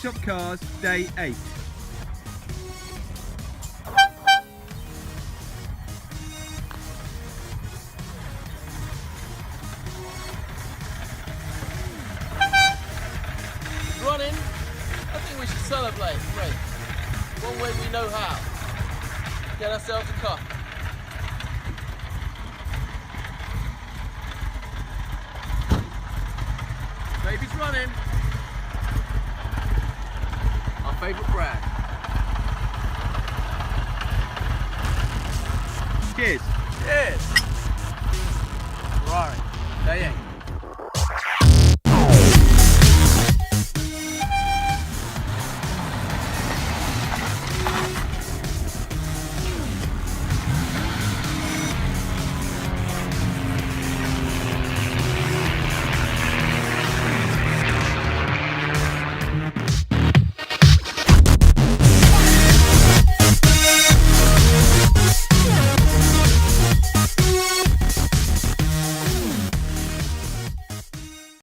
Shop Cars, Day 8. Running, I think we should celebrate, right? One way we know how. Get ourselves a car. Baby's running. Our favourite brand. Cheers. Cheers. Ferrari. Day 8.